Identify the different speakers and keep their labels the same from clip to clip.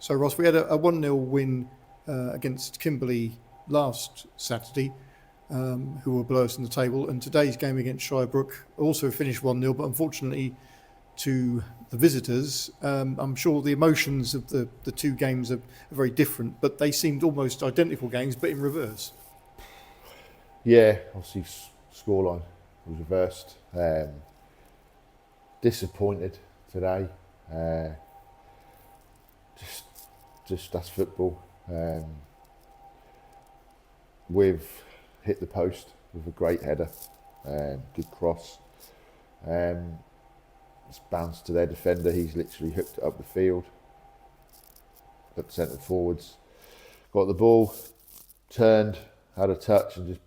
Speaker 1: So, Ross, we had a 1-0 win against Kimberley last Saturday, who were below us in the table. And today's game against Shirebrook also finished 1-0, but unfortunately to the visitors. I'm sure the emotions of the two games are very different, but they seemed almost identical games, but in reverse.
Speaker 2: Yeah, obviously scoreline was reversed. Disappointed today. Just that's football. We've hit the post with a great header, good cross. It's bounced to their defender. He's literally hooked it up the field, up centre forwards. Got the ball, turned, had a touch, and just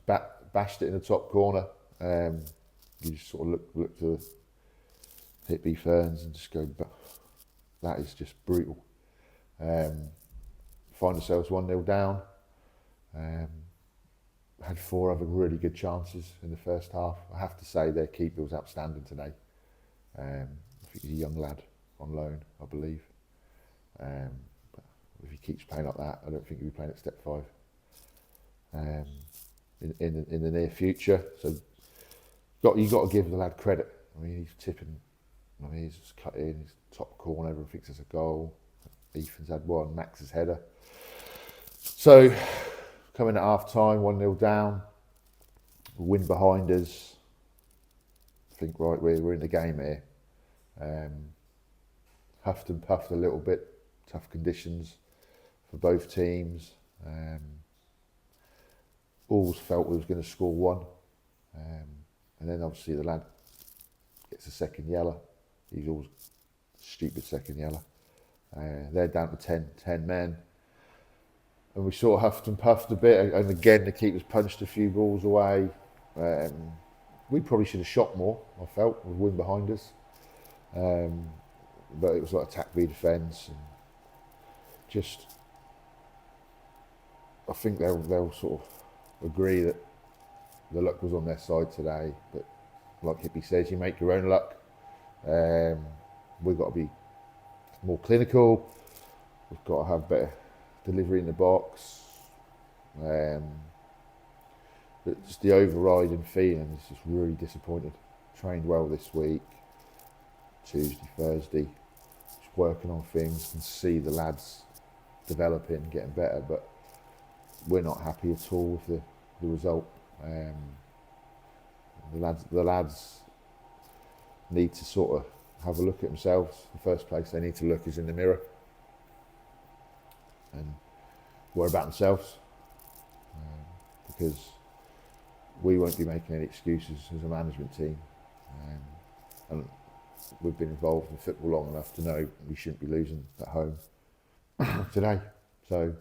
Speaker 2: bashed it in the top corner. You just sort of look to hit B Ferns and just go, that is just brutal. Find ourselves 1-0 down. Had 4 other really good chances in the first half. I have to say their keeper was outstanding today. I think he's a young lad on loan, I believe. But if he keeps playing like that, I don't think he'll be playing at step 5 in the near future. So you got to give the lad credit. I mean, he's tipping. I mean, he's just cut in. He's top corner. Everyone thinks it's a goal. Ethan's had one. Max's header. So coming at half time, 1-0 down. Win behind us. I think right, we're in the game here. Huffed and puffed a little bit. Tough conditions for both teams. Always felt we was going to score 1. And then obviously the lad gets a second yellow. He's always stupid second yellow. They're down to 10 men. And we sort of huffed and puffed a bit. And again, the keepers punched a few balls away. We probably should have shot more, I felt, with wind behind us. But it was like attack v defence. And just, I think they'll sort of agree that the luck was on their side today. But like Hippie says, you make your own luck. We've got to be more clinical. We've got to have better delivery in the box. But just the overriding feeling is just really disappointed. Trained well this week, Tuesday, Thursday, just working on things, can see the lads developing, getting better, but we're not happy at all with the result. The lads need to sort of have a look at themselves. The first place they need to look is in the mirror and worry about themselves, because we won't be making any excuses as a management team, and we've been involved in football long enough to know we shouldn't be losing at home today. So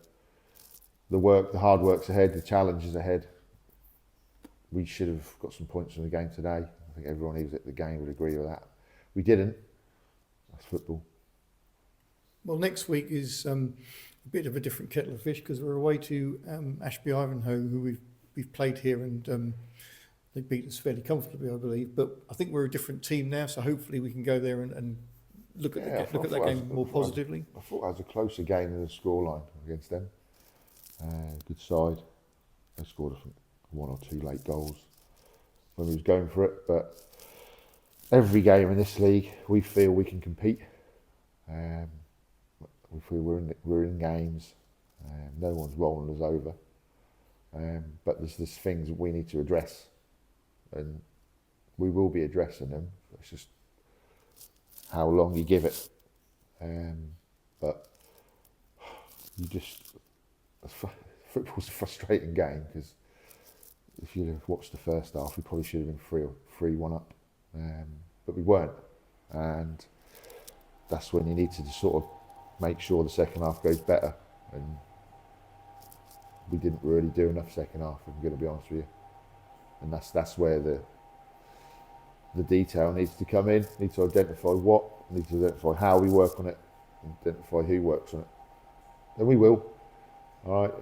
Speaker 2: the hard work's ahead, the challenge is ahead. We should have got some points from the game today. I think everyone who's at the game would agree with that. We didn't. That's football.
Speaker 1: Well, next week is a bit of a different kettle of fish because we're away to Ashby Ivanhoe, who we've played here, and they beat us fairly comfortably, I believe. But I think we're a different team now, so hopefully we can go there and look at that game more positively.
Speaker 2: I thought it was a closer game than the scoreline against them. Good side. They scored 1 or 2 late goals when we was going for it, but every game in this league we feel we can compete. We feel we're in games. No one's rolling us over. But there's things that we need to address, and we will be addressing them. It's just how long you give it. But you just, football's a frustrating game, because if you'd have watched the first half, we probably should have been 3-1 up, but we weren't, and that's when you need to just sort of make sure the second half goes better, and we didn't really do enough second half, if I'm going to be honest with you. And that's where the detail needs to come in. Need to identify need to identify how we work on it, identify who works on it. Then we will. All right.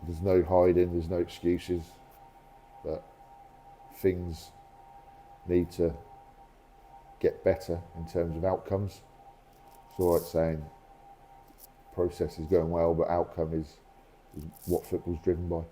Speaker 2: There's no hiding, there's no excuses, but things need to get better in terms of outcomes. it's all right saying process is going well, but outcome is what football's driven by.